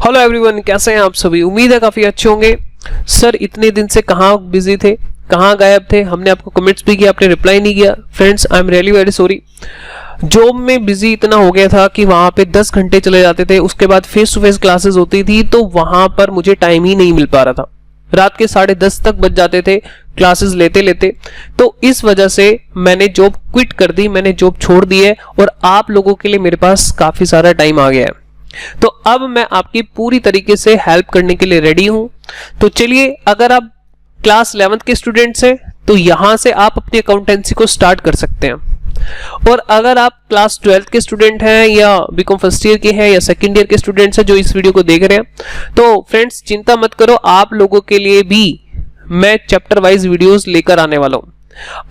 Hello everyone, कैसे हैं आप सभी। उम्मीद है काफी अच्छे होंगे। सर इतने दिन से कहाँ बिजी थे, कहाँ गायब थे। हमने आपको कमेंट्स भी किया, आपने रिप्लाई नहीं किया। Friends I am really very sorry. Job में बिजी इतना हो गया था कि वहां पे 10 घंटे चले जाते थे। उसके बाद फेस टू फेस क्लासेस होती थी तो वहां पर मुझे टाइम ही नहीं मिल पा रहा था। रात के 10:30 तक बज जाते थे क्लासेस लेते लेते। तो इस वजह से मैंने जॉब क्विट कर दी, मैंने जॉब छोड़ दी है और आप लोगों के लिए मेरे पास काफी सारा टाइम आ गया है। तो अब मैं आपकी पूरी तरीके से हेल्प करने के लिए रेडी हूं। तो चलिए, अगर आप क्लास 11th के स्टूडेंट्स हैं तो यहां से आप अपनी अकाउंटेंसी को स्टार्ट कर सकते हैं। और अगर आप क्लास 12th के स्टूडेंट हैं या बीकॉम फर्स्ट ईयर के हैं या सेकंड ईयर के स्टूडेंट्स हैं जो इस वीडियो को देख रहे हैं, तो फ्रेंड्स चिंता मत करो, आप लोगों के लिए भी मैं चैप्टर वाइज वीडियोस लेकर आने वाला हूं।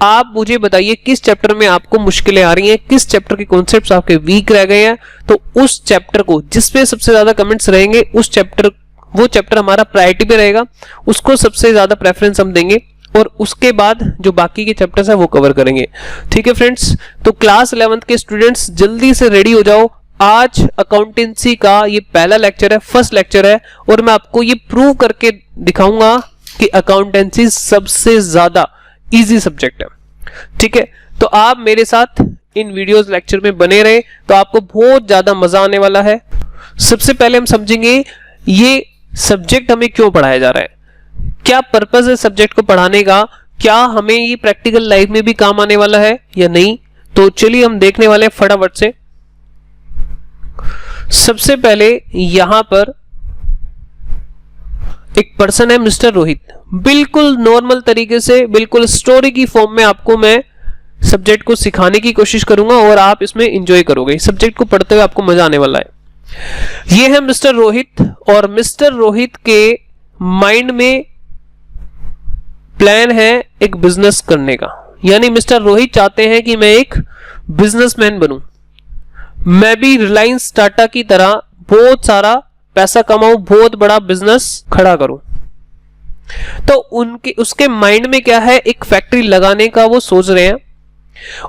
आप मुझे बताइए किस चैप्टर में आपको मुश्किलें आ रही हैं, किस चैप्टर के कॉन्सेप्ट्स आपके वीक रह गए हैं। तो उस चैप्टर को, जिसपे सबसे ज्यादा कमेंट्स रहेंगे, वो चैप्टर हमारा प्रायोरिटी पे रहेगा, उसको सबसे ज्यादा प्रेफरेंस हम देंगे और उसके बाद जो बाकी के चैप्टर्स है वो कवर करेंगे। ठीक है फ्रेंड्स, तो क्लास 11th के स्टूडेंट्स जल्दी से रेडी हो जाओ। आज अकाउंटेंसी का ये पहला लेक्चर है, फर्स्ट लेक्चर है और मैं आपको ये प्रूव करके दिखाऊंगा कि अकाउंटेंसी सबसे ज्यादा इजी सब्जेक्ट है। ठीक है, तो आप मेरे साथ इन वीडियोस लेक्चर में बने रहे तो आपको बहुत ज्यादा मजा आने वाला है। सबसे पहले हम समझेंगे ये सब्जेक्ट हमें क्यों पढ़ाया जा रहा है, क्या पर्पस है सब्जेक्ट को पढ़ाने का, क्या हमें ये प्रैक्टिकल लाइफ में भी काम आने वाला है या नहीं। तो चलिए हम देखने वाले हैं फटाफट से। सबसे पहले यहां पर एक पर्सन है मिस्टर रोहित। बिल्कुल नॉर्मल तरीके से, बिल्कुल स्टोरी की फॉर्म में आपको मैं सब्जेक्ट को सिखाने की कोशिश करूंगा और आप इसमें एंजॉय करोगे। इस सब्जेक्ट को पढ़ते हुए आपको मजा आने वाला है। ये है मिस्टर रोहित और मिस्टर रोहित के माइंड में प्लान है एक बिजनेस करने का। यानी मिस्टर रोहित चाहते हैं कि मैं एक बिजनेसमैन बनूं, मैं भी रिलायंस टाटा की तरह बहुत सारा पैसा कमाऊं, बहुत बड़ा बिजनेस खड़ा करूं। तो उसके माइंड में क्या है, एक फैक्ट्री लगाने का वो सोच रहे हैं।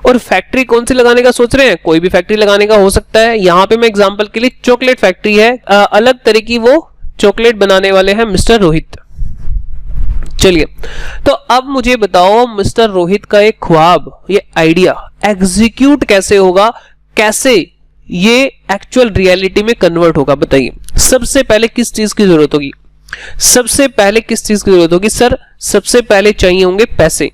और फैक्ट्री कौन सी लगाने का सोच रहे हैं, कोई भी फैक्ट्री लगाने का हो सकता है। यहां पे मैं एग्जांपल के लिए चॉकलेट फैक्ट्री है, अलग तरह की वो चॉकलेट बनाने वाले हैं मिस्टर रोहित। चलिए, तो अब मुझे बताओ मिस्टर रोहित का एक ख्वाब, ये आइडिया एग्जीक्यूट कैसे होगा, कैसे ये एक्चुअल रियलिटी में कन्वर्ट होगा। बताइए सबसे पहले किस चीज की जरूरत होगी, सबसे पहले किस चीज की जरूरत होगी। सर सबसे पहले चाहिए होंगे पैसे।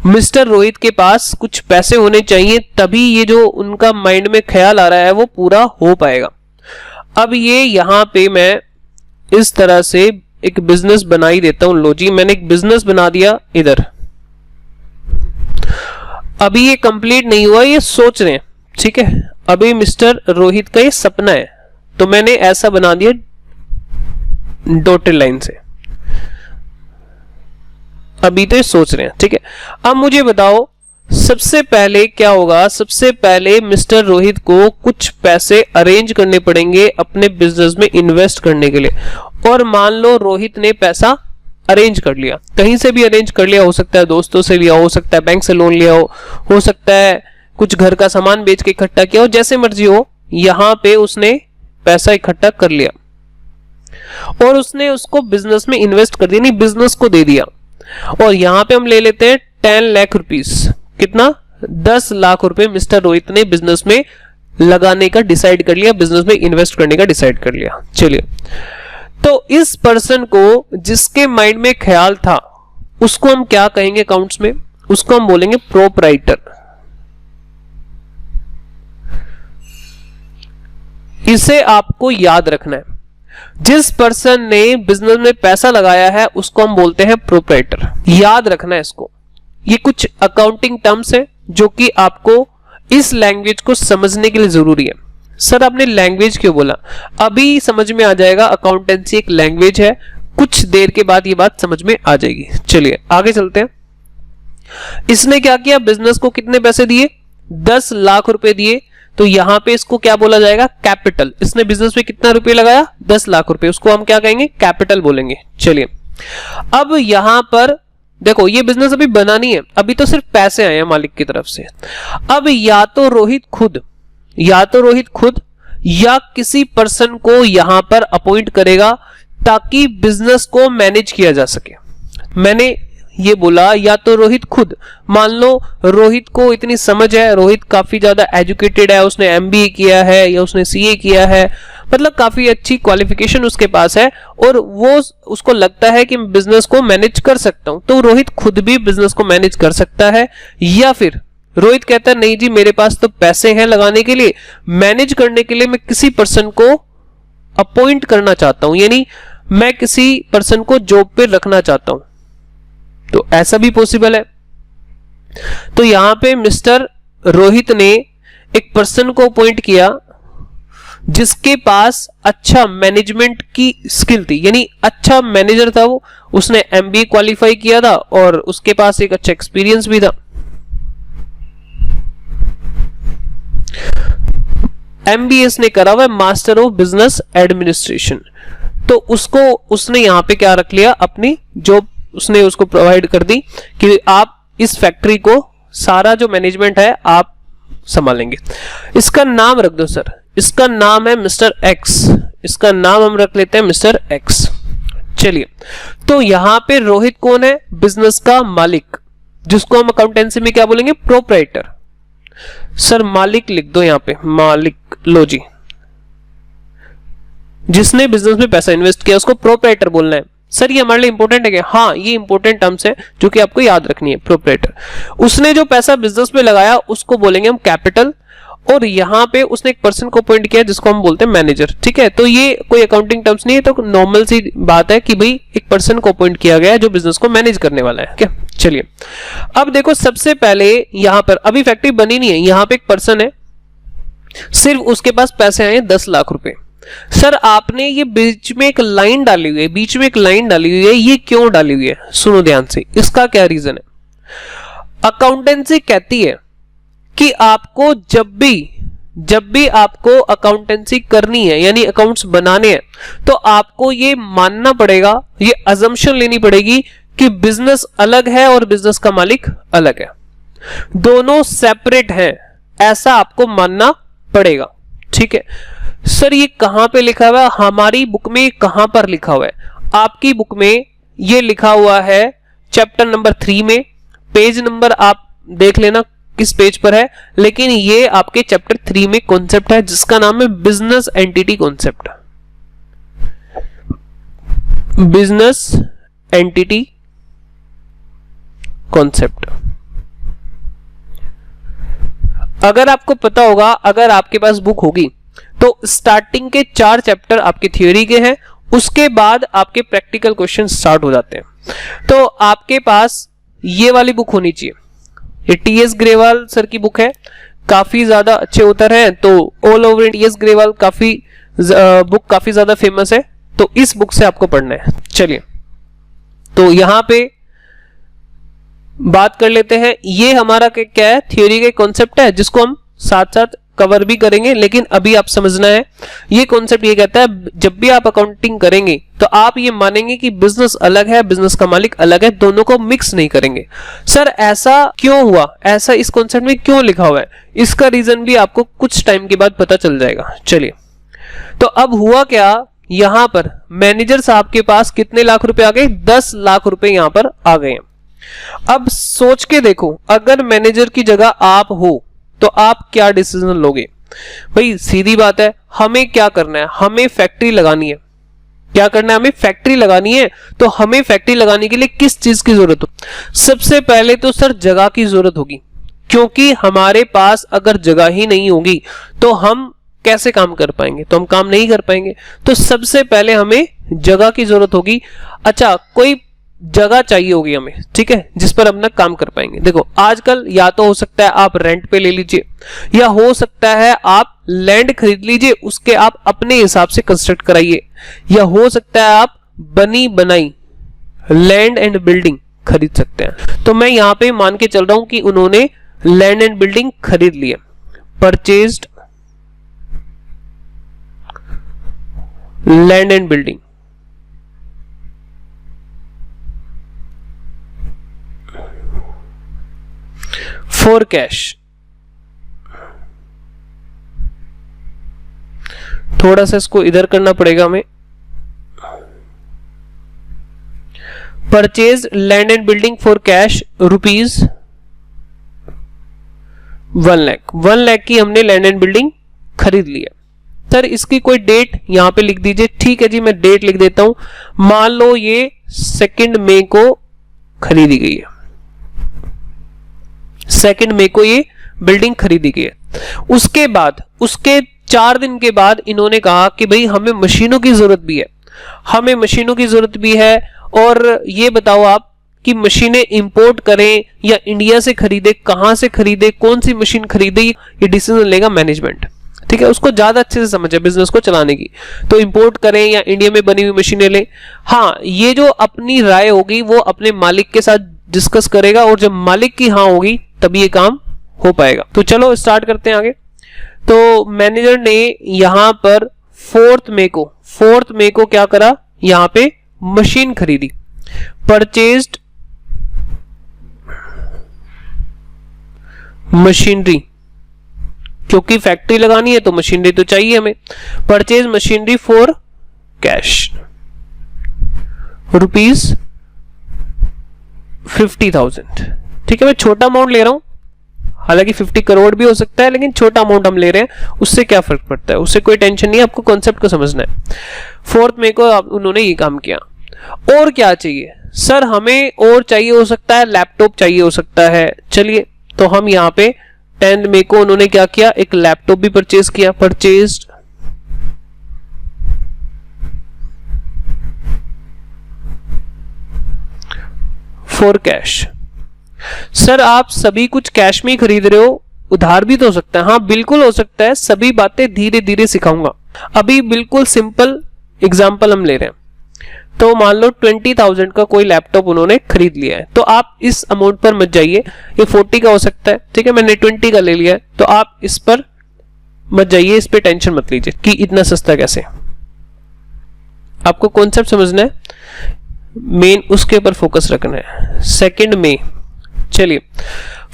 मिस्टर रोहित के पास कुछ पैसे होने चाहिए, तभी ये जो उनका माइंड में ख्याल आ रहा है वो पूरा हो पाएगा। अब ये यहां पे मैं इस तरह से एक बिजनेस बना ही देता हूं। लो जी, मैंने एक बिजनेस बना दिया इधर। अभी ये कंप्लीट नहीं हुआ, ये सोच रहे हैं। ठीक है, अभी मिस्टर रोहित का ये सपना है तो मैंने ऐसा बना दिया डॉटेड लाइन से। अभी तो ये सोच रहे हैं। ठीक है, अब मुझे बताओ सबसे पहले क्या होगा। सबसे पहले मिस्टर रोहित को कुछ पैसे अरेंज करने पड़ेंगे अपने बिजनेस में इन्वेस्ट करने के लिए। और मान लो रोहित ने पैसा अरेंज कर लिया, कहीं से भी अरेंज कर लिया, हो सकता है दोस्तों से लिया, हो सकता है बैंक से लोन लिया हो सकता है कुछ घर का सामान बेच के इकट्ठा किया हो, जैसे मर्जी हो। यहां पे उसने पैसा इकट्ठा कर लिया और उसने उसको बिजनेस में इन्वेस्ट कर दिया, नहीं बिजनेस को दे दिया। और यहां पे हम ले लेते हैं 10 लाख रुपीस। कितना? 10 लाख रुपए मिस्टर रोहित ने बिजनेस में लगाने का डिसाइड कर लिया, बिजनेस में इन्वेस्ट करने का डिसाइड कर लिया। चलिए, तो इस पर्सन को जिसके माइंड में ख्याल था उसको हम क्या कहेंगे अकाउंट्स में, उसको हम बोलेंगे प्रोपराइटर। इसे आपको याद रखना है। जिस पर्सन ने बिजनेस में पैसा लगाया है उसको हम बोलते हैं प्रोपराइटर। याद रखना है इसको। ये कुछ अकाउंटिंग टर्म्स है जो कि आपको इस लैंग्वेज को समझने के लिए जरूरी है। सर आपने लैंग्वेज क्यों बोला, अभी समझ में आ जाएगा। अकाउंटेंसी एक लैंग्वेज है, कुछ देर के बाद ये बात समझ में आ जाएगी। चलिए आगे चलते हैं। इसने क्या किया, बिजनेस को कितने पैसे दिए, 10 लाख रुपए दिए। तो यहां पे इसको क्या बोला जाएगा, कैपिटल। इसने बिजनेस में कितना रुपए लगाया, 10 लाख रुपए, उसको हम क्या कहेंगे, कैपिटल बोलेंगे। चलिए, अब यहां पर देखो ये बिजनेस अभी बना नहीं है, अभी तो सिर्फ पैसे आए हैं मालिक की तरफ से। अब या तो रोहित खुद या किसी पर्सन को यहां पर अपॉइंट करेगा ताकि बिजनेस को मैनेज किया जा सके। मैंने ये बोला या तो रोहित खुद, मान लो रोहित को इतनी समझ है, रोहित काफी ज्यादा एजुकेटेड है, उसने एमबीए किया है या उसने सीए किया है, मतलब काफी अच्छी क्वालिफिकेशन उसके पास है और वो उसको लगता है कि मैं बिजनेस को मैनेज कर सकता हूं, तो रोहित खुद भी बिजनेस को मैनेज कर सकता है। या फिर रोहित कहता है नहीं जी मेरे पास तो पैसे हैं लगाने के लिए, मैनेज करने के लिए मैं किसी पर्सन को अपॉइंट करना चाहता हूं, यानी मैं किसी पर्सन को जॉब पे रखना चाहता हूं, तो ऐसा भी पॉसिबल है। तो यहां पे मिस्टर रोहित ने एक पर्सन को अपॉइंट किया जिसके पास अच्छा मैनेजमेंट की स्किल थी, यानी अच्छा मैनेजर था वो, उसने एमबीए क्वालिफाई किया था और उसके पास एक अच्छा एक्सपीरियंस भी था। एमबीएस ने करा हुआ है, मास्टर ऑफ बिजनेस एडमिनिस्ट्रेशन, तो उसने यहां पे क्या रख लिया, अपनी जॉब उसने उसको प्रोवाइड कर दी कि आप इस फैक्ट्री को सारा जो मैनेजमेंट है आप संभालेंगे। इसका नाम रख दो सर, इसका नाम है मिस्टर एक्स, इसका नाम हम रख लेते हैं मिस्टर एक्स। चलिए, तो यहां पे रोहित कौन है, बिजनेस का मालिक, जिसको हम अकाउंटेंसी में क्या बोलेंगे, प्रोप्राइटर। सर मालिक लिख दो यहां पे, मालिक, लो जी, जिसने बिजनेस में पैसा इन्वेस्ट किया उसको प्रोप्राइटर बोलना है। सर ये हमारे लिए इंपॉर्टेंट है क्या? हाँ, ये इंपॉर्टेंट टर्म्स है जो कि आपको याद रखनी है। प्रोप्राइटर, उसने जो पैसा बिजनेस में लगाया उसको बोलेंगे हम कैपिटल, और यहां पे उसने एक पर्सन को अपॉइंट किया जिसको हम बोलते हैं मैनेजर। ठीक है, तो ये कोई अकाउंटिंग टर्म्स नहीं है, तो नॉर्मल सी बात है कि भाई एक पर्सन को अपॉइंट किया गया है जो बिजनेस को मैनेज करने वाला है। क्या, चलिए अब देखो, सबसे पहले यहां पर अभी फैक्ट्री बनी नहीं है, यहां पे एक पर्सन है, सिर्फ उसके पास पैसे आए 10 लाख रुपए। सर आपने ये बीच में एक लाइन डाली हुई है, बीच में एक लाइन डाली हुई है, ये क्यों डाली हुई है? सुनो ध्यान से, इसका क्या रीजन है। अकाउंटेंसी कहती है कि आपको जब भी आपको अकाउंटेंसी करनी है, यानी अकाउंट्स बनाने हैं, तो आपको ये मानना पड़ेगा, ये अजम्पशन लेनी पड़ेगी कि बिजनेस अलग है और बिजनेस का मालिक अलग है, दोनों सेपरेट हैं, ऐसा आपको मानना पड़ेगा। ठीक है सर, ये कहां पे लिखा हुआ है? हमारी बुक में कहां पर लिखा हुआ है? आपकी बुक में ये लिखा हुआ है चैप्टर नंबर 3 में, पेज नंबर आप देख लेना किस पेज पर है, लेकिन ये आपके चैप्टर 3 में कॉन्सेप्ट है जिसका नाम है business entity concept. Business entity concept, अगर आपको पता होगा, अगर आपके पास बुक होगी तो स्टार्टिंग के 4 चैप्टर आपके थ्योरी के हैं, उसके बाद आपके प्रैक्टिकल क्वेश्चन स्टार्ट हो जाते हैं। तो आपके पास ये वाली बुक होनी चाहिए, ये टीएस ग्रेवाल सर की बुक है, काफी ज्यादा अच्छे उत्तर हैं, तो all over TS Grewal book काफी ज्यादा फेमस है, तो इस बुक से आपको पढ़ना है। चलिए, तो यहां पे बात कर लेते हैं, ये हमारा क्या है, थ्योरी का कॉन्सेप्ट है जिसको हम साथ साथ कवर भी करेंगे, लेकिन अभी आप समझना है ये कॉन्सेप्ट ये कहता है जब भी आप अकाउंटिंग करेंगे तो आप ये मानेंगे कि बिजनेस अलग है, बिजनेस का मालिक अलग है, दोनों को मिक्स नहीं करेंगे। सर ऐसा क्यों हुआ, ऐसा इस कॉन्सेप्ट में क्यों लिखा हुआ है? इसका रीजन भी आपको कुछ टाइम के बाद पता चल जाएगा। चलिए, तो अब हुआ क्या, यहां पर मैनेजर साहब के पास कितने लाख रुपए आ गए? 10 लाख रुपए यहां पर आ गए। अब सोच के देखो, अगर मैनेजर की जगह आप हो तो आप क्या डिसीजन लोगे? भाई सीधी बात है, हमें क्या करना है, हमें फैक्ट्री लगानी है। क्या करना है? हमें फैक्ट्री लगानी है। तो हमें फैक्ट्री लगाने के लिए किस चीज की जरूरत हो? सबसे पहले तो सर जगह की जरूरत होगी, क्योंकि हमारे पास अगर जगह ही नहीं होगी तो हम कैसे काम कर पाएंगे? तो हम काम नहीं कर पाएंगे। तो सबसे पहले हमें जगह की जरूरत होगी। अच्छा, कोई जगह चाहिए होगी हमें, ठीक है, जिस पर अपना काम कर पाएंगे। देखो आजकल या तो हो सकता है आप रेंट पे ले लीजिए, या हो सकता है आप लैंड खरीद लीजिए, उसके आप अपने हिसाब से कंस्ट्रक्ट कराइए, या हो सकता है आप बनी बनाई लैंड एंड बिल्डिंग खरीद सकते हैं। तो मैं यहां पे मान के चल रहा हूं कि उन्होंने लैंड एंड बिल्डिंग खरीद लिया, purchased land and building. For cash, थोड़ा सा इसको इधर करना पड़ेगा हमें। Purchase land and building for cash rupees 1 lakh. 1 lakh की हमने लैंड एंड बिल्डिंग खरीद लिया। सर इसकी कोई डेट यहां पे लिख दीजिए। ठीक है जी, मैं डेट लिख देता हूं। मान लो ये 2 मई को खरीदी गई है, 2 मई को ये बिल्डिंग खरीदी गई है। उसके बाद उसके 4 दिन के बाद इन्होंने कहा कि भाई हमें मशीनों की जरूरत भी है, हमें मशीनों की जरूरत भी है, और ये बताओ आप कि मशीनें इंपोर्ट करें या इंडिया से खरीदे, कहां से खरीदे, कौन सी मशीन खरीदे, ये डिसीजन लेगा मैनेजमेंट। ठीक है, उसको ज्यादा अच्छे से समझ है बिजनेस को चलाने की। तो इंपोर्ट करें या इंडिया में बनी हुई मशीनें लें, हाँ ये जो अपनी राय होगी वो अपने मालिक के साथ डिस्कस करेगा, और जब मालिक की हाँ होगी तभी ये काम हो पाएगा। तो चलो स्टार्ट करते हैं आगे। तो मैनेजर ने यहां पर 4 मई को क्या करा, यहां पे मशीन खरीदी। परचेज्ड मशीनरी, क्योंकि फैक्ट्री लगानी है तो मशीनरी तो चाहिए हमें। Purchase machinery for cash rupees 50,000। ठीक है, मैं छोटा अमाउंट ले रहा हूं, हालांकि 50 करोड़ भी हो सकता है, लेकिन छोटा अमाउंट हम ले रहे हैं, उससे क्या फर्क पड़ता है, उससे कोई टेंशन नहीं है, आपको कॉन्सेप्ट को समझना है। 4 मई को उन्होंने ये काम किया। और क्या चाहिए सर, हमें और चाहिए हो सकता है, लैपटॉप चाहिए हो सकता है। चलिए, तो हम यहां पे 10 मई को उन्होंने क्या किया, एक लैपटॉप भी परचेज किया। Purchased for cash. सर आप सभी कुछ कैश में ही खरीद रहे हो, उधार भी तो हो सकता है। हाँ बिल्कुल हो सकता है, सभी बातें धीरे धीरे सिखाऊंगा। अभी बिल्कुल सिंपल एग्जांपल हम ले रहे हैं। तो मान लो 20,000 का कोई लैपटॉप उन्होंने खरीद लिया है, तो आप इस अमाउंट पर मत जाइए, ये 40 का हो सकता है। ठीक है, मैंने 20 का ले लिया है, तो आप इस पर मत जाइए, इस पे टेंशन मत लीजिए कि इतना सस्ता कैसे। आपको कॉन्सेप्ट समझना है, मेन उसके ऊपर फोकस रखना है। 2 मई, चलिए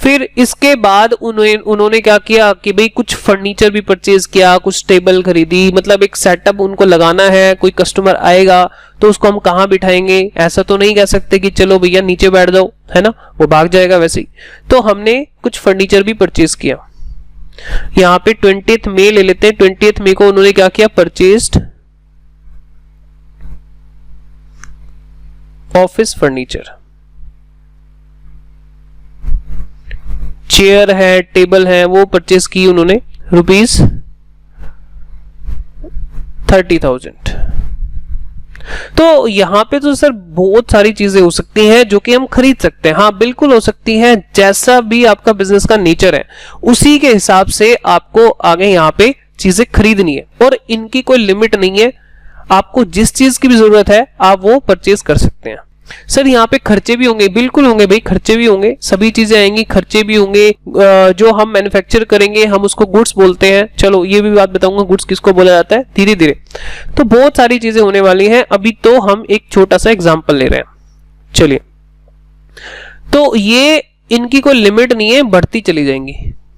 फिर इसके बाद उन्होंने क्या किया कि भाई कुछ फर्नीचर भी परचेज किया, कुछ टेबल खरीदी, मतलब एक सेटअप उनको लगाना है। कोई कस्टमर आएगा तो उसको हम कहाँ बिठाएंगे, ऐसा तो नहीं कह सकते कि चलो भैया नीचे बैठ जाओ, है ना, वो भाग जाएगा वैसे ही। तो हमने कुछ फर्नीचर भी परचेज किया। यहाँ पे 20 मई ले लेते हैं। 20 मई को उन्होंने क्या किया, परचेज्ड ऑफिस फर्नीचर, चेयर है, टेबल है, वो परचेज की उन्होंने रुपीज 30,000। तो यहां पे तो सर बहुत सारी चीजें हो सकती हैं जो कि हम खरीद सकते हैं। हाँ बिल्कुल हो सकती हैं, जैसा भी आपका बिजनेस का नेचर है उसी के हिसाब से आपको आगे यहां पे चीजें खरीदनी है, और इनकी कोई लिमिट नहीं है। आपको जिस चीज की भी जरूरत है आप वो परचेज कर सकते हैं। सर यहाँ पे खर्चे भी होंगे, बिल्कुल होंगे भाई, खर्चे भी होंगे, सभी चीजें आएंगी, खर्चे भी होंगे। जो हम मैन्युफैक्चर करेंगे हम उसको गुड्स बोलते हैं। चलो ये भी बात बताऊंगा, गुड्स किसको बोला जाता है धीरे धीरे। तो बहुत सारी चीजें होने वाली हैं। अभी तो हम एक छोटा सा एग्जांपल ले रहे हैं। चलिए, तो ये इनकी कोई लिमिट नहीं है, बढ़ती चली जाएंगी।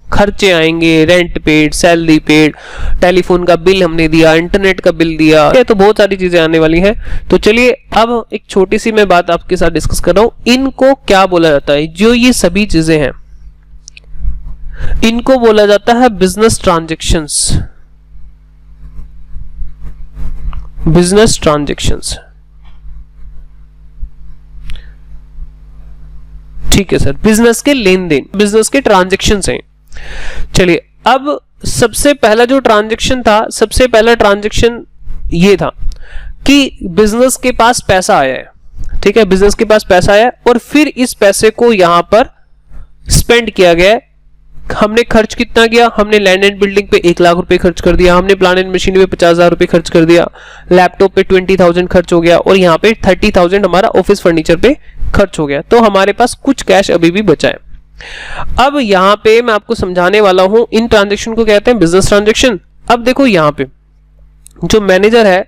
खर्चे आएंगे, rent paid, salary paid, telephone का बिल हमने दिया, इंटरनेट का बिल दिया, तो बहुत सारी चीजें आने वाली हैं। तो चलिए अब एक छोटी सी मैं बात आपके साथ डिस्कस कर रहा हूं। इनको क्या बोला जाता है, जो ये सभी चीजें हैं इनको बोला जाता है बिजनेस ट्रांजैक्शंस। बिजनेस ट्रांजैक्शंस, ठीक है सर, बिजनेस के लेन देन, बिजनेस के ट्रांजैक्शंस हैं। चलिए अब सबसे पहला जो ट्रांजैक्शन था, सबसे पहला ट्रांजैक्शन ये था कि बिजनेस के पास पैसा आया है। ठीक है, बिजनेस के पास पैसा आया और फिर इस पैसे को यहां पर स्पेंड किया गया। हमने खर्च कितना किया, हमने लैंड एंड बिल्डिंग पे 1 लाख रुपए खर्च कर दिया, हमने प्लांट एंड मशीनरी पे 50,000 रुपए खर्च कर दिया, लैपटॉप पे 20,000 खर्च हो गया, और यहाँ पे 30,000 हमारा ऑफिस फर्नीचर पे खर्च हो गया। तो हमारे पास कुछ कैश अभी भी बचा है। अब यहां पे मैं आपको समझाने वाला हूं, इन ट्रांजैक्शन को कहते हैं बिजनेस ट्रांजैक्शन। अब देखो यहां पे जो मैनेजर है,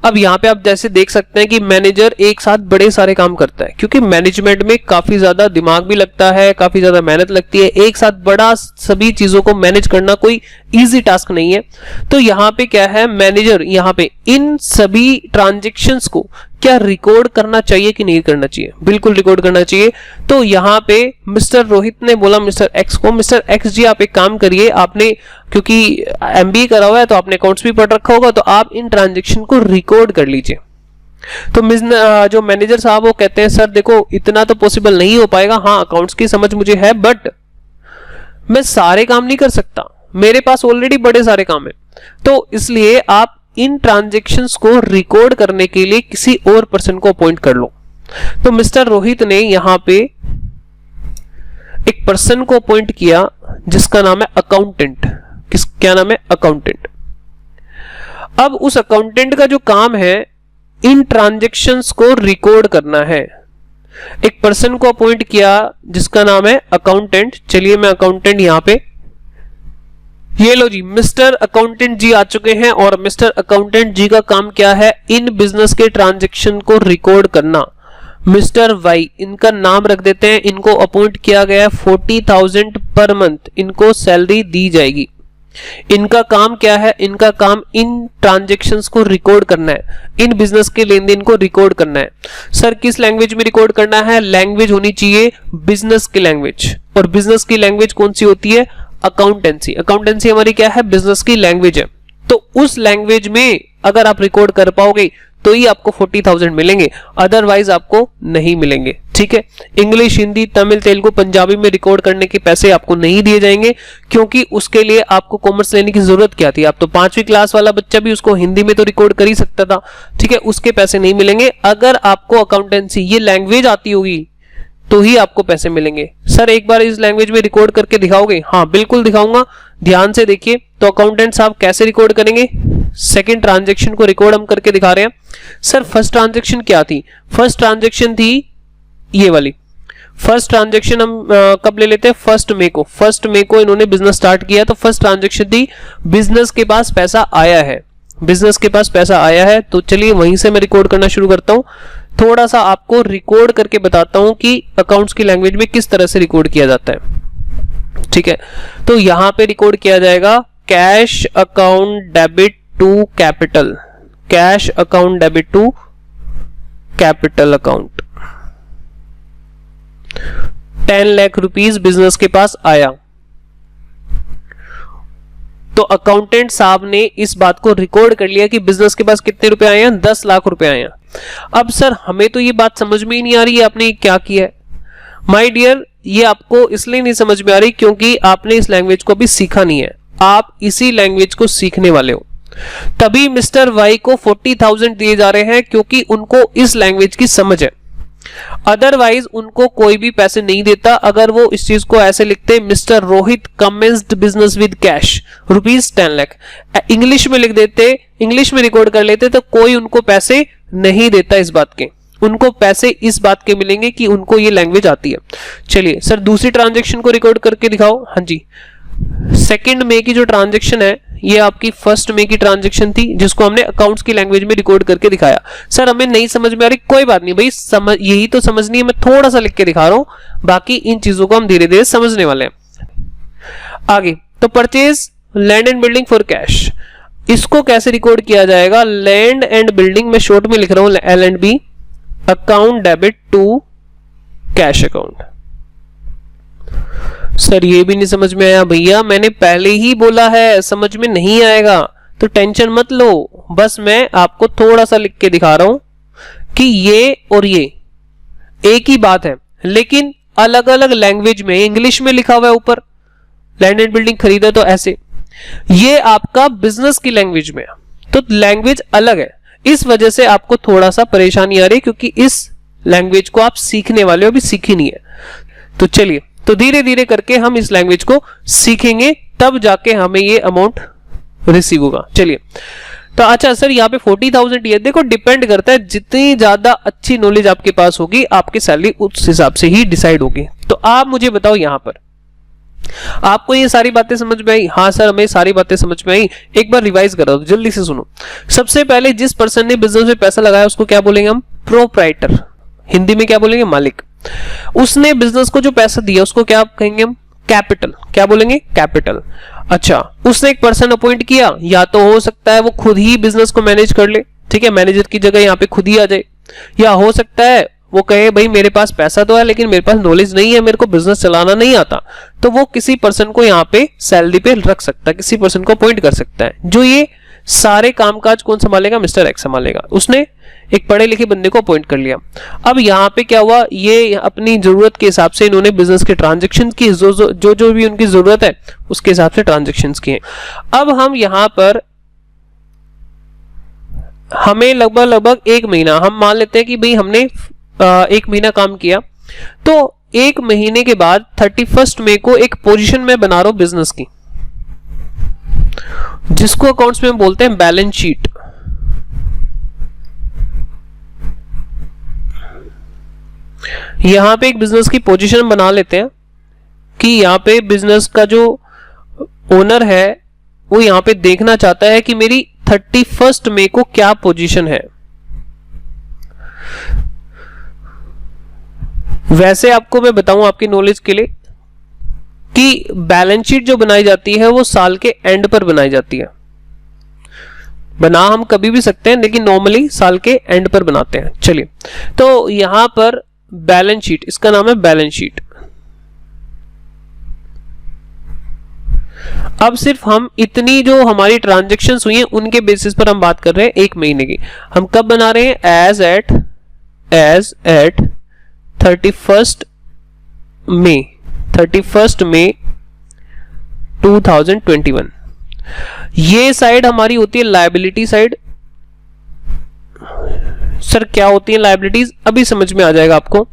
अब यहाँ पे आप जैसे देख सकते हैं कि मैनेजर एक साथ बड़े सारे काम करता है, क्योंकि मैनेजमेंट में काफी ज्यादा दिमाग भी लगता है, काफी ज्यादा मेहनत लगती है, एक साथ बड़ा सभी चीजों को मैनेज करना कोई इजी टास्क नहीं है। तो यहाँ पे क्या है, मैनेजर यहाँ पे इन सभी ट्रांजेक्शन्स को क्या रिकॉर्ड करना चाहिए कि नहीं करना चाहिए, बिल्कुल रिकॉर्ड करना चाहिए। तो यहाँ पे मिस्टर रोहित ने बोला मिस्टर एक्स को, मिस्टर एक्स जी आप एक काम करिए, आपने क्योंकि एमबीए करा हुआ है तो आपने अकाउंट्स भी पढ़ रखा होगा, तो आप इन ट्रांजेक्शन को रिकॉर्ड कर लीजिए। तो जो मैनेजर साहब वो कहते हैं सर देखो इतना तो पॉसिबल नहीं हो पाएगा, हाँ अकाउंट्स की समझ मुझे है बट मैं सारे काम नहीं कर सकता, मेरे पास ऑलरेडी बड़े सारे काम है, तो इसलिए आप इन ट्रांजैक्शंस को रिकॉर्ड करने के लिए किसी और पर्सन को अपॉइंट कर लो। तो मिस्टर रोहित ने यहां पे एक पर्सन को अपॉइंट किया जिसका नाम है अकाउंटेंट। क्या नाम है? अकाउंटेंट। अब उस अकाउंटेंट का जो काम है इन ट्रांजैक्शंस को रिकॉर्ड करना है। एक पर्सन को अपॉइंट किया जिसका नाम है अकाउंटेंट। चलिए मैं अकाउंटेंट यहां पे, ये लो जी मिस्टर अकाउंटेंट जी आ चुके हैं, और मिस्टर अकाउंटेंट जी का काम क्या है, इन बिजनेस के ट्रांजैक्शन को रिकॉर्ड करना। मिस्टर वाई इनका नाम रख देते हैं, इनको अपॉइंट किया गया है, 40,000 पर मंथ इनको सैलरी दी जाएगी। इनका काम क्या है, इनका काम इन ट्रांजैक्शंस को रिकॉर्ड करना है, इन बिजनेस के लेन देन को रिकॉर्ड करना है। सर किस लैंग्वेज में रिकॉर्ड करना है? लैंग्वेज होनी चाहिए बिजनेस की लैंग्वेज, और बिजनेस की लैंग्वेज कौन सी होती है? अकाउंटेंसी। अकाउंटेंसी हमारी क्या है? बिजनेस की लैंग्वेज है। तो उस लैंग्वेज में अगर आप रिकॉर्ड कर पाओगे तो ही आपको 40,000 मिलेंगे, अदरवाइज आपको नहीं मिलेंगे। ठीक है, इंग्लिश, हिंदी, तमिल, तेलुगु, पंजाबी में रिकॉर्ड करने के पैसे आपको नहीं दिए जाएंगे, क्योंकि उसके लिए आपको कॉमर्स लेने की जरूरत क्या थी? आप तो 5वीं क्लास वाला बच्चा भी उसको हिंदी में तो रिकॉर्ड कर ही सकता था। ठीक है, उसके पैसे नहीं मिलेंगे। अगर आपको अकाउंटेंसी ये लैंग्वेज आती होगी तो ही आपको पैसे मिलेंगे। सर एक बार इस लैंग्वेज में रिकॉर्ड करके दिखाओगे? हाँ बिल्कुल दिखाऊंगा, ध्यान से देखिए। तो अकाउंटेंट साहब कैसे रिकॉर्ड करेंगे? सेकंड ट्रांजैक्शन को रिकॉर्ड हम करके दिखा रहे हैं। सर फर्स्ट ट्रांजैक्शन क्या थी? फर्स्ट ट्रांजैक्शन थी ये वाली। फर्स्ट ट्रांजैक्शन हम कब ले लेते हैं? 1 मई को। 1 मई को इन्होंने बिजनेस स्टार्ट किया, तो फर्स्ट ट्रांजैक्शन थी बिजनेस के पास पैसा आया है, बिजनेस के पास पैसा आया है। तो चलिए वहीं से मैं रिकॉर्ड करना शुरू करता हूं। थोड़ा सा आपको रिकॉर्ड करके बताता हूं कि अकाउंट्स की लैंग्वेज में किस तरह से रिकॉर्ड किया जाता है। ठीक है, तो यहां पे रिकॉर्ड किया जाएगा cash account debit to capital, cash account debit to capital account. 10 lakh rupees business के पास आया, तो अकाउंटेंट साहब ने इस बात को रिकॉर्ड कर लिया कि बिजनेस के पास कितने रुपए आए हैं? 10 लाख रुपए आए हैं। अब सर हमें तो ये बात समझ में ही नहीं आ रही है आपने क्या किया है। माय डियर, ये आपको इसलिए नहीं समझ में आ रही क्योंकि आपने इस लैंग्वेज को अभी सीखा नहीं है, आप इसी लैंग्वेज को सीखने वाले हो। तभी मिस्टर वाई को 40,000 दिए जा रहे हैं क्योंकि उनको इस लैंग्वेज की समझ है, अदरवाइज उनको कोई भी पैसे नहीं देता। अगर वो इस चीज को ऐसे लिखते, mister Rohit commenced business with cash ₹10 lakh, English में लिख देते, इंग्लिश में रिकॉर्ड कर लेते, तो कोई उनको पैसे नहीं देता इस बात के। उनको पैसे इस बात के मिलेंगे कि उनको ये लैंग्वेज आती है। चलिए सर दूसरी ट्रांजैक्शन को रिकॉर्ड करके दिखाओ। हाँ जी, 2 मई की जो ट्रांजैक्शन है ये आपकी 1 मई की ट्रांजैक्शन थी, जिसको हमने अकाउंट्स की लैंग्वेज में रिकॉर्ड करके दिखाया। सर हमें नहीं समझ में आ रही, कोई बात नहीं भाई, समझ यही तो समझनी है, मैं थोड़ा सा लिख के दिखा रहा हूं, बाकी इन चीजों को हम धीरे धीरे समझने वाले हैं। आगे तो purchase land and building for cash, इसको कैसे रिकॉर्ड किया जाएगा? लैंड एंड बिल्डिंग में शॉर्ट में लिख रहा हूं L&B, account debit to cash account. Sir ये भी नहीं समझ में आया भैया, मैंने पहले ही बोला है समझ में नहीं आएगा, तो टेंशन मत लो, बस मैं आपको थोड़ा सा लिख के दिखा रहा हूं कि ये और ये एक ही बात है, लेकिन अलग अलग लैंग्वेज में। इंग्लिश में लिखा हुआ है ऊपर लैंड एंड बिल्डिंग खरीदा, तो ऐसे, ये आपका बिजनेस की लैंग्वेज में, तो लैंग्वेज अलग है, इस वजह से आपको थोड़ा सा परेशानी आ रही है क्योंकि इस लैंग्वेज को आप सीखने वाले हो, अभी सीखी नहीं है। तो चलिए, तो धीरे धीरे करके हम इस लैंग्वेज को सीखेंगे, तब जाके हमें ये अमाउंट रिसीव होगा। चलिए, तो अच्छा सर यहाँ पे 40,000 ये देखो, डिपेंड करता है, जितनी ज्यादा अच्छी नॉलेज आपके पास होगी आपकी सैलरी उस हिसाब से ही डिसाइड होगी। तो आप मुझे बताओ यहाँ पर आपको ये सारी बातें समझ में आई? हाँ सर हमें सारी बातें समझ में आई। एक बार रिवाइज करो तो जल्दी से सुनो। सबसे पहले जिस पर्सन ने बिजनेस में पैसा लगाया उसको क्या बोलेंगे हम? प्रोप्राइटर। हिंदी में क्या बोलेंगे? मालिक। उसने बिजनेस को जो पैसा दिया उसको क्या कहेंगे हम? कैपिटल। क्या बोलेंगे? कैपिटल। अच्छा, उसने एक पर्सन अपॉइंट किया, या तो हो सकता है वो खुद ही बिजनेस को मैनेज कर ले, ठीक है, मैनेजर की जगह यहाँ पे खुद ही आ जाए, या हो सकता है वो कहे भाई मेरे पास पैसा तो है लेकिन मेरे पास नॉलेज नहीं है, मेरे को बिजनेस चलाना नहीं आता, तो वो किसी पर्सन को यहाँ पे सैलरी पे रख सकता है, किसी पर्सन को अपॉइंट कर सकता है। जो ये सारे कामकाज कौन संभालेगा? मिस्टर एक्स संभालेगा। उसने एक पढ़े लिखे बंदे को अपॉइंट कर लिया। अब यहाँ पे क्या हुआ? ये अपनी जरूरत के हिसाब से इन्होंने बिजनेस के ट्रांजेक्शन की, जो भी उनकी जरूरत है उसके हिसाब से ट्रांजेक्शन किए। अब हम यहाँ पर हमें लगभग एक महीना, हम मान लेते हैं कि भाई हमने एक महीना काम किया, तो एक महीने के बाद 31 मई को एक पोजीशन में बना रहा हूं बिजनेस की, जिसको अकाउंट्स में बोलते हैं बैलेंस शीट। यहां पे एक बिजनेस की पोजीशन बना लेते हैं कि यहां पे बिजनेस का जो ओनर है वो यहां पे देखना चाहता है कि मेरी 31 मई को क्या पोजीशन है। वैसे आपको मैं बताऊं आपकी नॉलेज के लिए कि बैलेंस शीट जो बनाई जाती है वो साल के एंड पर बनाई जाती है। बना हम कभी भी सकते हैं लेकिन नॉर्मली साल के एंड पर बनाते हैं। चलिए, तो यहां पर बैलेंस शीट, इसका नाम है बैलेंस शीट। अब सिर्फ हम इतनी जो हमारी ट्रांजैक्शंस हुई हैं उनके बेसिस पर हम बात कर रहे हैं एक महीने की। हम कब बना रहे हैं? एज एट 31 मई 2021। ये साइड हमारी होती है लायबिलिटी साइड। सर क्या होती है लायबिलिटीज? अभी समझ में आ जाएगा आपको,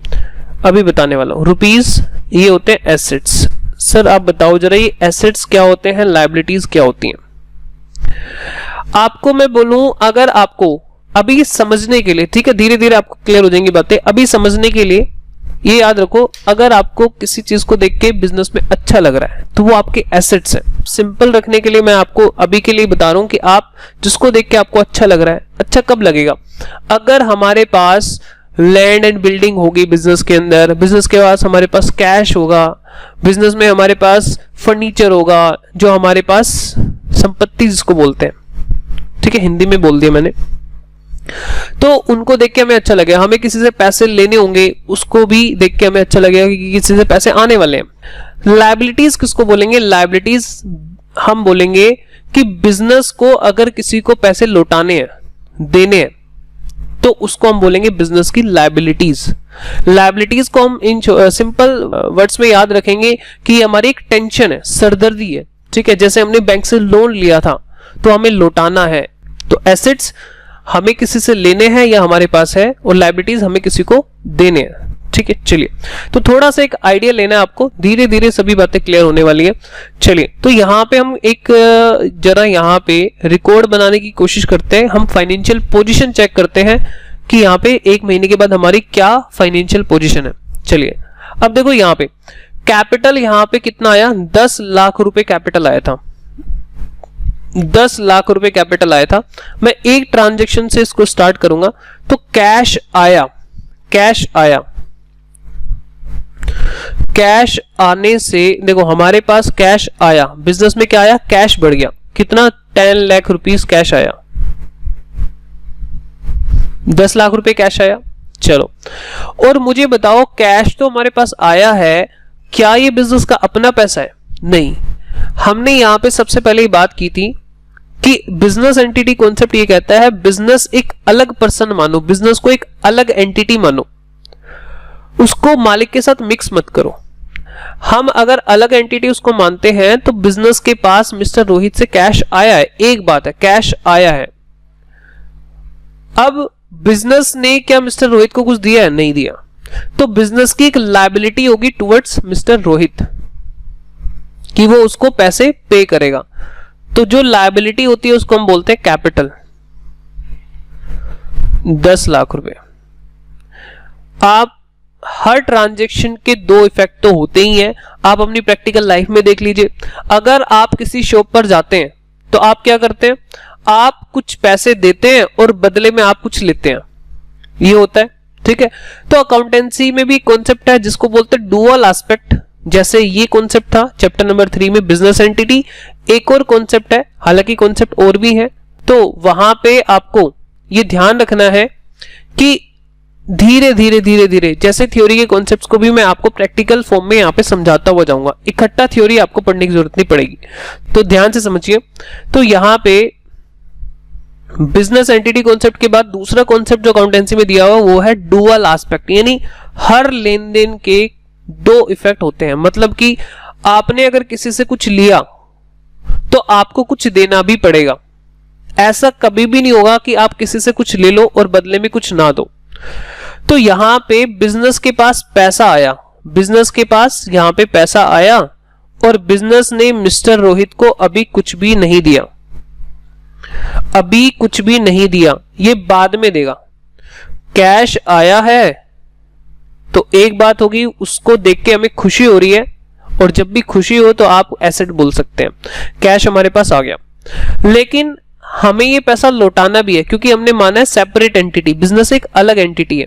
अभी बताने वाला हूं। रुपीस ये होते हैं एसेट्स। सर आप बताओ जरा ये एसेट्स क्या होते हैं, लायबिलिटीज क्या होती हैं? आपको मैं बोलूं, अगर आपको अभी समझने के लिए, ठीक है, धीरे धीरे आपको क्लियर हो जाएंगी बातें, अभी समझने के लिए ये याद रखो, अगर आपको किसी चीज को देख के बिजनेस में अच्छा लग रहा है तो वो आपके एसेट्स हैं। सिंपल रखने के लिए मैं आपको अभी के लिए बता रहा हूं कि आप जिसको देख के आपको अच्छा लग रहा है, अच्छा कब लगेगा? अगर हमारे पास लैंड एंड बिल्डिंग होगी बिजनेस के अंदर, बिजनेस के पास हमारे पास कैश होगा, बिजनेस में हमारे पास फर्नीचर होगा, जो हमारे पास संपत्ति जिसको बोलते हैं, ठीक है, हिंदी में बोल दिया मैंने, तो उनको देख के हमें अच्छा लगेगा। हमें किसी से पैसे लेने होंगे, उसको भी देख के हमें अच्छा लगेगा कि किसी से पैसे आने वाले हैं। लायबिलिटीज किसको बोलेंगे? लायबिलिटीज हम बोलेंगे कि बिजनेस को अगर किसी को पैसे लौटाने हैं, देने हैं, तो उसको हम बोलेंगे बिजनेस की लायबिलिटीज। लायबिलिटीज को हम इन सिंपल वर्ड्स में याद रखेंगे कि हमारी एक टेंशन है, सरदर्दी है, ठीक है। जैसे हमने बैंक से लोन लिया था तो हमें लौटाना है, तो एसेट्स हमें किसी से लेने हैं या हमारे पास है, और लायबिलिटीज हमें किसी को देने हैं, ठीक है। चलिए, तो थोड़ा सा एक आइडिया लेना है आपको, धीरे धीरे सभी बातें क्लियर होने वाली है। चलिए, तो यहाँ पे हम एक जरा यहाँ पे रिकॉर्ड बनाने की कोशिश करते हैं। हम फाइनेंशियल पोजीशन चेक करते हैं कि यहाँ पे एक महीने के बाद हमारी क्या फाइनेंशियल पोजीशन है। चलिए, अब देखो यहाँ पे कैपिटल यहाँ पे कितना आया? 10 लाख रुपए कैपिटल आया था। 10 लाख रुपए कैपिटल आया था। मैं एक ट्रांजैक्शन से इसको स्टार्ट करूंगा, तो कैश आया, कैश आया, कैश आने से देखो हमारे पास कैश आया, बिजनेस में क्या आया? कैश बढ़ गया। कितना? 10 लाख रुपीस कैश आया, 10 लाख रुपए कैश आया। चलो, और मुझे बताओ कैश तो हमारे पास आया है, क्या ये बिजनेस का अपना पैसा है? नहीं। हमने यहां पे सबसे पहले ही बात की थी कि बिजनेस एंटिटी कॉन्सेप्ट ये कहता है बिजनेस एक अलग पर्सन मानो, बिजनेस को एक अलग एंटिटी मानो, उसको मालिक के साथ मिक्स मत करो। हम अगर अलग एंटिटी उसको मानते हैं तो बिजनेस के पास मिस्टर रोहित से कैश आया है, एक बात है, कैश आया है। अब बिजनेस ने क्या मिस्टर रोहित को कुछ दिया है? नहीं दिया। तो बिजनेस की एक लायबिलिटी होगी टुवर्ड्स मिस्टर रोहित कि वो उसको पैसे पे करेगा। तो जो लायबिलिटी होती है उसको हम बोलते हैं कैपिटल। 10 लाख रुपए। आप हर ट्रांजैक्शन के दो इफेक्ट तो होते ही हैं। आप अपनी प्रैक्टिकल लाइफ में देख लीजिए, अगर आप किसी शॉप पर जाते हैं तो आप क्या करते हैं, आप कुछ पैसे देते हैं और बदले में आप कुछ लेते हैं, ये होता है, ठीक है। तो अकाउंटेंसी में भी कॉन्सेप्ट है जिसको बोलते हैं डुअल एस्पेक्ट। जैसे ये कॉन्सेप्ट था चैप्टर नंबर 3 में बिजनेस एंटिटी, एक और कॉन्सेप्ट है, हालांकि कॉन्सेप्ट और भी है, तो वहां पे आपको ये ध्यान रखना है कि धीरे धीरे धीरे धीरे, जैसे थ्योरी के कॉन्सेप्ट्स को भी मैं आपको प्रैक्टिकल फॉर्म में यहाँ पे समझाता हुआ जाऊंगा, इकट्ठा थ्योरी आपको पढ़ने की जरूरत नहीं पड़ेगी, तो ध्यान से समझिए। तो यहाँ पे बिजनेस एंटिटी कॉन्सेप्ट के बाद दूसरा कॉन्सेप्ट जो अकाउंटेंसी में दिया हुआ वो है डुअल एस्पेक्ट, यानी हर लेन देन के दो इफेक्ट होते हैं। मतलब कि आपने अगर किसी से कुछ लिया तो आपको कुछ देना भी पड़ेगा। ऐसा कभी भी नहीं होगा कि आप किसी से कुछ ले लो और बदले में कुछ ना दो। तो यहां पे बिजनेस के पास पैसा आया, बिजनेस के पास यहां पे पैसा आया और बिजनेस ने मिस्टर रोहित को अभी कुछ भी नहीं दिया, अभी कुछ भी नहीं दिया, ये बाद में देगा। कैश आया है तो एक बात होगी, उसको देख के हमें खुशी हो रही है, और जब भी खुशी हो तो आप एसेट बोल सकते हैं। कैश हमारे पास आ गया, लेकिन हमें ये पैसा लौटाना भी है क्योंकि हमने माना है सेपरेट एंटिटी, बिजनेस एक अलग एंटिटी है।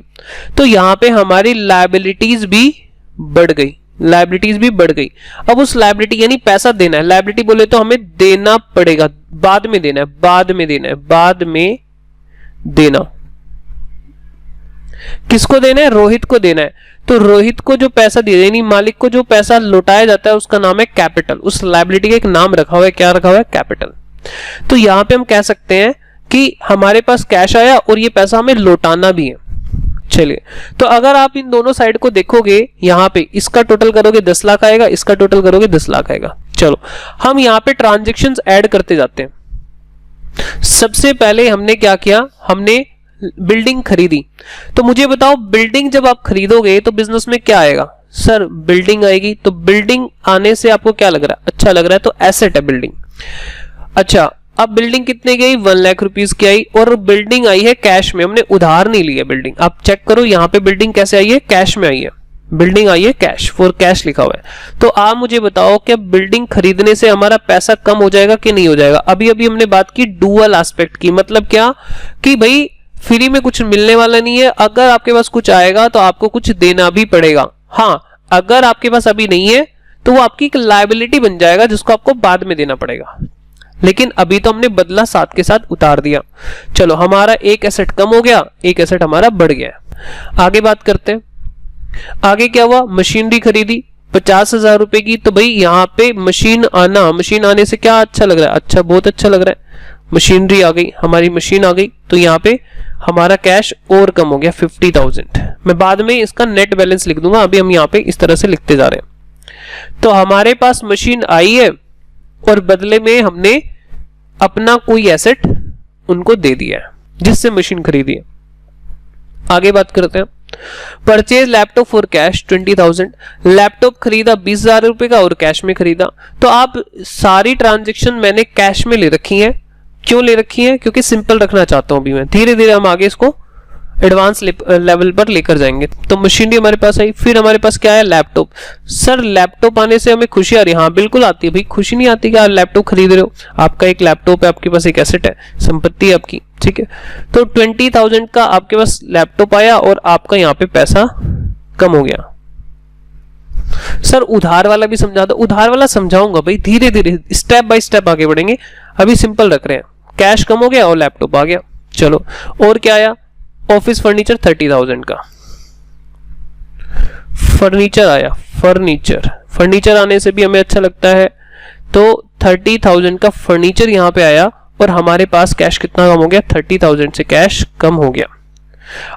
तो यहां पे हमारी लायबिलिटीज भी बढ़ गई, लायबिलिटीज भी बढ़ गई। अब उस लायबिलिटी यानी पैसा देना है, लायबिलिटी बोले तो हमें देना पड़ेगा, बाद में देना है, बाद में देना है, बाद में देना। किसको देना है, रोहित को देना है। तो रोहित को जो पैसा दिया यानी मालिक को जो पैसा लौटाया जाता है उसका नाम है कैपिटल। उस लायबिलिटी का एक नाम रखा हुआ है, क्या रखा हुआ है, कैपिटल। तो यहां पे हम कह सकते हैं कि हमारे पास कैश आया और ये पैसा हमें लौटाना भी है। चलिए, तो अगर आप इन दोनों साइड को देखोगे, यहां पे इसका टोटल करोगे 10 लाख आएगा, इसका टोटल करोगे 10 लाख आएगा। चलो हम यहां पे ट्रांजैक्शंस ऐड करते जाते हैं। सबसे पहले हमने क्या किया, हमने बिल्डिंग खरीदी। तो मुझे बताओ, बिल्डिंग जब आप खरीदोगे तो बिजनेस में क्या आएगा, सर बिल्डिंग आएगी। तो बिल्डिंग आने से आपको क्या लग रहा है, अच्छा लग रहा है, तो एसेट है बिल्डिंग। अच्छा, अब बिल्डिंग कितने की आई, 1 लाख रुपीस की आई, और बिल्डिंग आई है कैश में, हमने उधार नहीं लिया बिल्डिंग। आप चेक करो यहाँ पे बिल्डिंग कैसे आई है, कैश में आई है, बिल्डिंग आई है कैश, फॉर कैश लिखा हुआ है। तो आप मुझे बताओ कि बिल्डिंग खरीदने से हमारा पैसा कम हो जाएगा कि नहीं हो जाएगा। अभी अभी हमने बात की डुअल एस्पेक्ट की, मतलब क्या कि भाई फ्री में कुछ मिलने वाला नहीं है, अगर आपके पास कुछ आएगा तो आपको कुछ देना भी पड़ेगा। हाँ, अगर आपके पास अभी नहीं है तो वो आपकी एक लायबिलिटी बन जाएगा जिसको आपको बाद में देना पड़ेगा, लेकिन अभी तो हमने बदला साथ के साथ उतार दिया। चलो, हमारा एक एसेट कम हो गया, एक एसेट हमारा बढ़ गया। आगे बात करते हैं, आगे क्या हुआ, मशीनरी खरीदी 50,000 रुपए की। तो भाई यहाँ पे मशीन आने से क्या अच्छा लग रहा है, अच्छा, बहुत अच्छा लग रहा है, मशीनरी आ गई, हमारी मशीन आ गई। तो यहाँ पे हमारा कैश और कम हो गया 50,000। मैं बाद में इसका नेट बैलेंस लिख दूंगा, अभी हम यहाँ पे इस तरह से लिखते जा रहे हैं। तो हमारे पास मशीन आई है और बदले में हमने अपना कोई एसेट उनको दे दिया है जिससे मशीन खरीदी है। आगे बात करते हैं, purchase laptop for cash 20,000। Laptop खरीदा 20,000 रुपए का और कैश में खरीदा। तो आप सारी ट्रांजेक्शन मैंने कैश में ले रखी है। क्यों ले रखी है, क्योंकि सिंपल रखना चाहता हूं अभी मैं, धीरे धीरे हम आगे इसको एडवांस लेवल पर लेकर जाएंगे। तो मशीनरी हमारे पास आई, फिर हमारे पास क्या है, लैपटॉप। सर लैपटॉप आने से हमें खुशी आ रही है, हाँ बिल्कुल आती है भाई, खुशी नहीं आती कि आप लैपटॉप खरीद रहे हो, आपका एक लैपटॉप है, आपके पास एक एसेट है, संपत्ति है आपकी, ठीक है। तो 20,000 का आपके पास लैपटॉप आया और आपका यहाँ पे पैसा कम हो गया। सर उधार वाला भी समझा दो, उधार वाला समझाऊंगा भाई, धीरे धीरे स्टेप बाय स्टेप आगे बढ़ेंगे, अभी सिंपल रख रहे हैं। कैश कम हो गया और लैपटॉप आ गया। चलो, और क्या आया, ऑफिस फर्नीचर 30,000 का फर्नीचर आया। फर्नीचर आने से भी हमें अच्छा लगता है, तो 30,000 का फर्नीचर यहां पे आया और हमारे पास कैश कितना कम हो गया, 30,000 से कैश कम हो गया।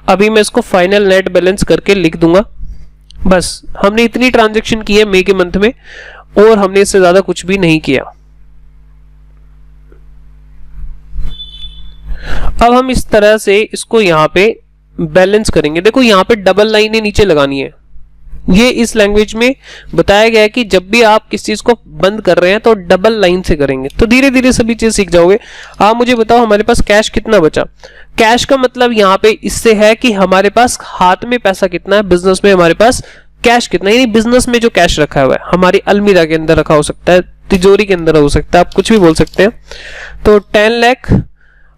अभी मैं इसको फाइनल नेट बैलेंस करके लिख दूंगा। बस हमने इतनी ट्रांजैक्शन की है मई के मंथ में और हमने इससे ज्यादा कुछ भी नहीं किया। अब हम इस तरह से इसको यहां पे बैलेंस करेंगे। देखो यहां पे डबल लाइनें नीचे लगानी है, ये इस लैंग्वेज में बताया गया है कि जब भी आप किसी चीज को बंद कर रहे हैं तो डबल लाइन से करेंगे, तो धीरे धीरे सभी चीज सीख जाओगे। आप मुझे बताओ हमारे पास कैश कितना बचा। कैश का मतलब यहाँ पे इससे है कि हमारे पास हाथ में पैसा कितना है, बिजनेस में हमारे पास कैश कितना है, यानी बिजनेस में जो कैश रखा हुआ है, हमारी अलमीरा के अंदर रखा हो सकता है, तिजोरी के अंदर हो सकता है, आप कुछ भी बोल सकते हैं। तो 10 लाख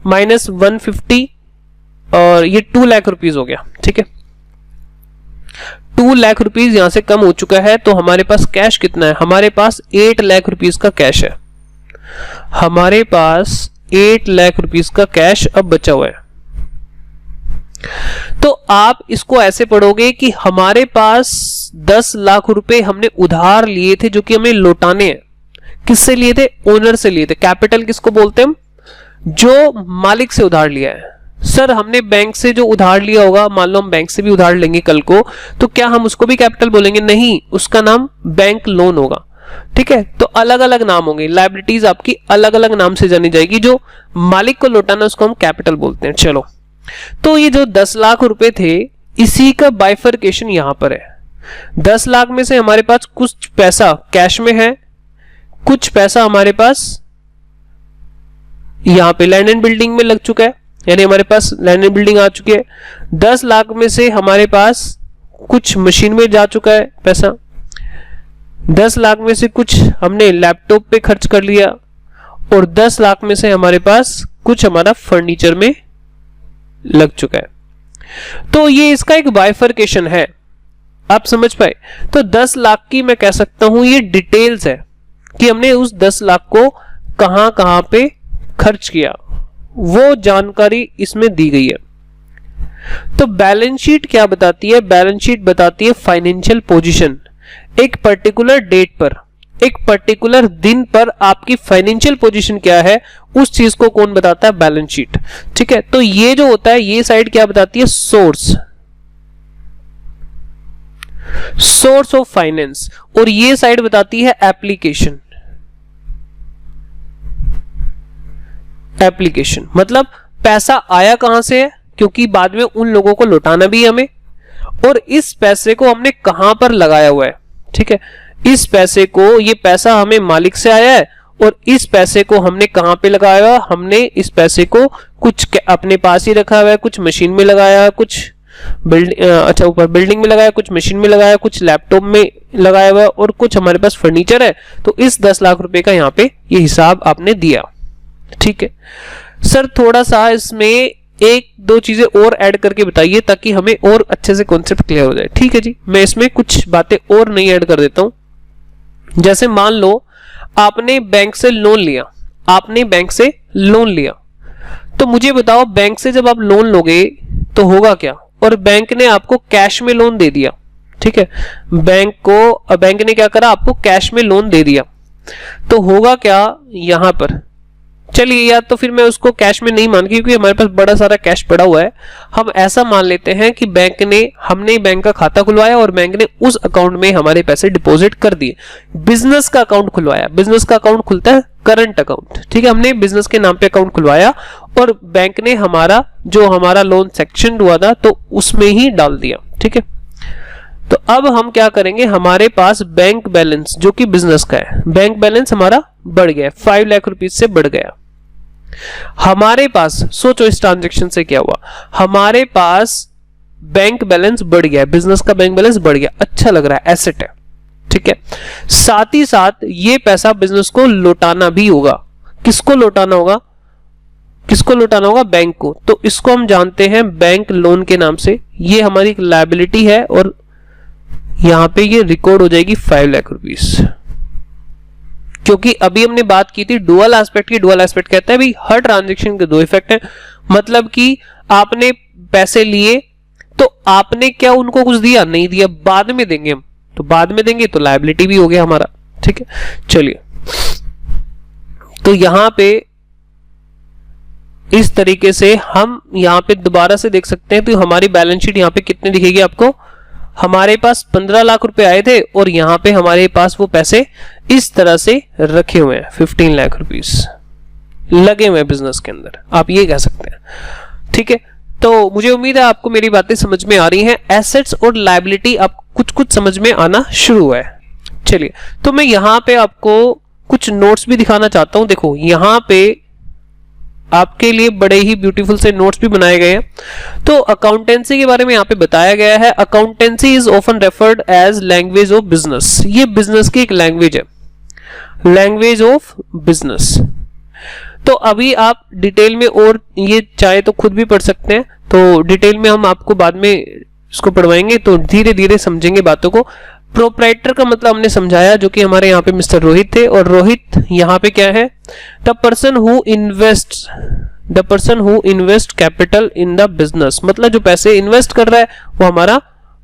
माइनस 150 और ये 2 लाख रुपीज हो गया, ठीक है। 2 लाख रुपीज यहां से कम हो चुका है, तो हमारे पास कैश कितना है, हमारे पास 8 लाख रुपीज का कैश है। हमारे पास 8 लाख रुपीज का कैश अब बचा हुआ है। तो आप इसको ऐसे पढ़ोगे कि हमारे पास 10 लाख रुपए हमने उधार लिए थे जो कि हमें लौटाने हैं। किससे लिए थे? ओनर से लिए थे। कैपिटल किसको बोलते हैं हम? जो मालिक से उधार लिया है। सर हमने बैंक से जो उधार लिया होगा, मान लो हम बैंक से भी उधार लेंगे कल को, तो क्या हम उसको भी कैपिटल बोलेंगे? नहीं, उसका नाम बैंक लोन होगा, ठीक है। तो अलग अलग नाम होंगे, लायबिलिटीज आपकी अलग अलग नाम से जानी जाएगी। जो मालिक को लौटाना उसको हम कैपिटल बोलते हैं। चलो, तो ये जो 10 लाख रुपए थे इसी का बाइफरकेशन यहां पर है। 10 लाख में से हमारे पास कुछ पैसा कैश में है, कुछ पैसा हमारे पास यहां पे लैंड एंड बिल्डिंग में लग चुका है, यानी हमारे पास लैंड एंड बिल्डिंग आ चुकी है। 10 लाख में से हमारे पास कुछ मशीन में जा चुका है पैसा, 10 लाख में से कुछ हमने लैपटॉप पे खर्च कर लिया, और 10 लाख में से हमारे पास कुछ हमारा फर्नीचर में लग चुका है। तो ये इसका एक बाइफरकेशन है, आप समझ पाए। तो 10 लाख की मैं कह सकता हूं ये डिटेल्स है कि हमने उस 10 लाख को कहां कहां पे खर्च किया, वो जानकारी इसमें दी गई है। तो बैलेंस शीट क्या बताती है? बैलेंस शीट बताती है फाइनेंशियल पोजीशन। एक पर्टिकुलर डेट पर, एक पर्टिकुलर दिन पर आपकी फाइनेंशियल पोजीशन क्या है, उस चीज को कौन बताता है? बैलेंस शीट, ठीक है। तो ये जो होता है, ये साइड क्या बताती है? सोर्स ऑफ फाइनेंस, और ये साइड बताती है एप्लीकेशन। एप्लीकेशन मतलब पैसा आया कहां से है, क्योंकि बाद में उन लोगों को लौटाना भी है हमें, और इस पैसे को हमने कहां पर लगाया हुआ है, ठीक है। इस पैसे को, ये पैसा हमें मालिक से आया है, और इस पैसे को हमने कहां पे लगाया हुआ? हमने इस पैसे को कुछ अपने पास ही रखा हुआ है, कुछ मशीन में लगाया, कुछ ऊपर बिल्डिंग में लगाया, कुछ मशीन में लगाया, कुछ लैपटॉप में लगाया हुआ है, और कुछ हमारे पास फर्नीचर है। तो इस 10 लाख रुपए का यहाँ पे ये हिसाब आपने दिया, ठीक है। सर थोड़ा सा इसमें एक दो चीजें और ऐड करके बताइए ताकि हमें और अच्छे से कॉन्सेप्ट क्लियर हो जाए। ठीक है जी, मैं इसमें कुछ बातें और नहीं ऐड कर देता हूं। जैसे मान लो आपने बैंक से लोन लिया, आपने बैंक से लोन लिया, तो मुझे बताओ बैंक से जब आप लोन लोगे तो होगा क्या? और बैंक ने आपको कैश में लोन दे दिया, ठीक है। बैंक ने क्या करा? आपको कैश में लोन दे दिया, तो होगा क्या यहां पर? चलिए यार, तो फिर मैं उसको कैश में नहीं मान, क्योंकि हमारे पास बड़ा सारा कैश पड़ा हुआ है। हम ऐसा मान लेते हैं कि हमने बैंक का खाता खुलवाया और बैंक ने उस अकाउंट में हमारे पैसे डिपॉजिट कर दिए। बिजनेस का अकाउंट खुलवाया, बिजनेस का अकाउंट खुलता है करंट अकाउंट, ठीक है। हमने बिजनेस के नाम पे अकाउंट खुलवाया और बैंक ने हमारा लोन सेक्शन हुआ था तो उसमें ही डाल दिया, ठीक है। तो अब हम क्या करेंगे? हमारे पास बैंक बैलेंस जो कि बिजनेस का है, बैंक बैलेंस हमारा बढ़ गया, 5 लाख रुपीज से बढ़ गया। हमारे पास सोचो इस ट्रांजैक्शन से क्या हुआ, हमारे पास बैंक बैलेंस बढ़ गया, बिजनेस का बैंक बैलेंस बढ़ गया, अच्छा लग रहा है, एसेट है, ठीक है। साथ ही साथ ये पैसा बिजनेस को लौटाना भी होगा। किसको लौटाना होगा? किसको लौटाना होगा? बैंक को। तो इसको हम जानते हैं बैंक लोन के नाम से। ये हमारी एक लायबिलिटी है और यहां पे ये रिकॉर्ड हो जाएगी 5 लाख रुपीस, क्योंकि अभी हमने बात की थी डुअल एस्पेक्ट की। डुअल एस्पेक्ट कहता है भाई हर ट्रांजैक्शन के दो इफेक्ट हैं, मतलब कि आपने पैसे लिए तो आपने क्या उनको कुछ दिया? नहीं दिया, बाद में देंगे हम, तो बाद में देंगे तो लायबिलिटी भी हो गया हमारा, ठीक है। चलिए, तो यहां पे इस तरीके से हम यहां पे दोबारा से देख सकते हैं। तो हमारी बैलेंस शीट यहां पे कितनी दिखेगी आपको? हमारे पास 15 लाख रुपए आए थे और यहां पे हमारे पास वो पैसे इस तरह से रखे हुए हैं, 15 लाख रुपीस लगे हुए हैं बिजनेस के अंदर, आप ये कह सकते हैं, ठीक है। तो मुझे उम्मीद है आपको मेरी बातें समझ में आ रही हैं। एसेट्स और लायबिलिटी आप कुछ कुछ समझ में आना शुरू हुआ है। चलिए, तो मैं यहाँ पे आपको कुछ नोट्स भी दिखाना चाहता हूं। देखो यहाँ पे आपके लिए बड़े ही ब्यूटीफुल से नोट्स भी बनाए गए हैं। तो अकाउंटेंसी के बारे में यहाँ पे बताया गया है, accountancy is often referred as language of business. ये बिजनेस की एक लैंग्वेज है, लैंग्वेज ऑफ बिजनेस। तो अभी आप डिटेल में और ये चाहे तो खुद भी पढ़ सकते हैं, तो डिटेल में हम आपको बाद में इसको पढ़वाएंगे, तो धीरे धीरे समझेंगे बातों को। प्रोप्राइटर का मतलब हमने समझाया, जो कि हमारे यहाँ पे मिस्टर रोहित थे, और रोहित यहाँ पे क्या है, the person who invest capital in the business, मतलब जो पैसे इन्वेस्ट कर रहा है वो हमारा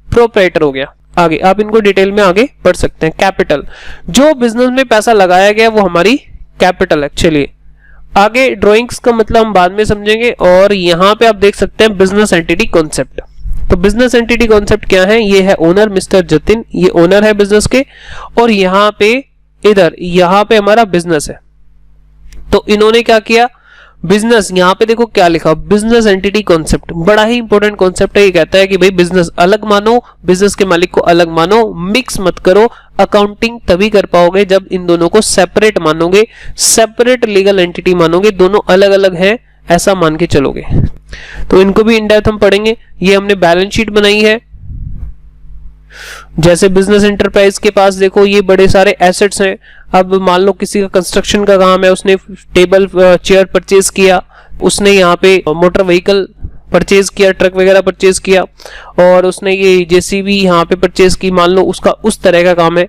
प्रोप्राइटर हो गया। आगे आप इनको डिटेल में आगे पढ़ सकते हैं। कैपिटल, जो बिजनेस में पैसा लगाया गया वो हमारी कैपिटल है। चलिए आगे, ड्राइंग्स का मतलब हम बाद में समझेंगे। और यहाँ पे आप देख सकते हैं बिजनेस एंटिटी कॉन्सेप्ट। तो बिजनेस एंटिटी कॉन्सेप्ट क्या है, ये है ओनर मिस्टर जतिन, ये ओनर है बिजनेस के, और यहाँ पे यहाँ पे हमारा बिजनेस है। तो इन्होंने क्या किया, बिजनेस, यहाँ पे देखो क्या लिखा, बिजनेस एंटिटी कॉन्सेप्ट, बड़ा ही इंपॉर्टेंट कॉन्सेप्ट है। ये कहता है कि भाई बिजनेस अलग मानो, बिजनेस के मालिक को अलग मानो, मिक्स मत करो। अकाउंटिंग तभी कर पाओगे जब इन दोनों को सेपरेट मानोगे, सेपरेट लीगल एंटिटी मानोगे, दोनों अलग अलग हैं ऐसा मान के चलोगे। तो इनको भी इन डेप्थ हम पढ़ेंगे। ये हमने बैलेंस शीट बनाई है। जैसे बिजनेस एंटरप्राइज के पास देखो ये बड़े सारे एसेट्स हैं। अब मान लो किसी का कंस्ट्रक्शन का काम है, उसने टेबल चेयर परचेज किया, उसने यहाँ पे मोटर व्हीकल परचेज किया, ट्रक वगैरह परचेज किया, और उसने ये जेसीबी यहाँ पे परचेज की, मान लो उसका उस तरह का काम है।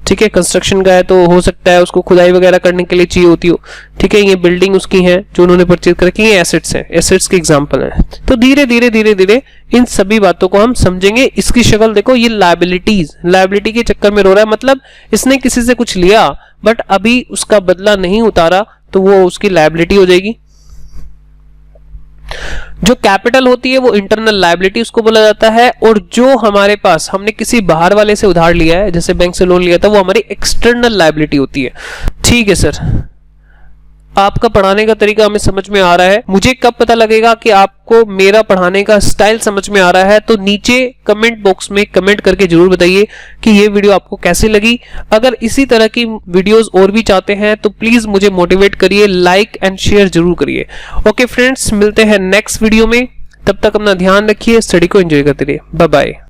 ठीक है, कंस्ट्रक्शन का है तो हो सकता है उसको खुदाई वगैरह करने के लिए चाहिए होती हो। ठीक है, ये बिल्डिंग उसकी है जो उन्होंने परचेज कर रखी है, एसेट्स हैं, एसेट्स के एग्जांपल हैं। तो धीरे धीरे इन सभी बातों को हम समझेंगे। इसकी शक्ल देखो, ये लायबिलिटीज, लायबिलिटी के चक्कर में रो रहा है, मतलब इसने किसी से कुछ लिया बट अभी उसका बदला नहीं उतारा, तो वो उसकी लायबिलिटी हो जाएगी। जो कैपिटल होती है वो इंटरनल लायबिलिटी उसको बोला जाता है, और जो हमारे पास हमने किसी बाहर वाले से उधार लिया है, जैसे बैंक से लोन लिया था, वो हमारी एक्सटर्नल लायबिलिटी होती है। ठीक है सर, आपका पढ़ाने का तरीका हमें समझ में आ रहा है। मुझे कब पता लगेगा कि आपको मेरा पढ़ाने का स्टाइल समझ में आ रहा है, तो नीचे कमेंट बॉक्स में कमेंट करके जरूर बताइए कि ये वीडियो आपको कैसी लगी। अगर इसी तरह की वीडियोस और भी चाहते हैं तो प्लीज मुझे मोटिवेट करिए, लाइक एंड शेयर जरूर करिए। ओके फ्रेंड्स, मिलते हैं नेक्स्ट वीडियो में, तब तक अपना ध्यान रखिए, स्टडी को एंजॉय करते रहिए। Bye bye.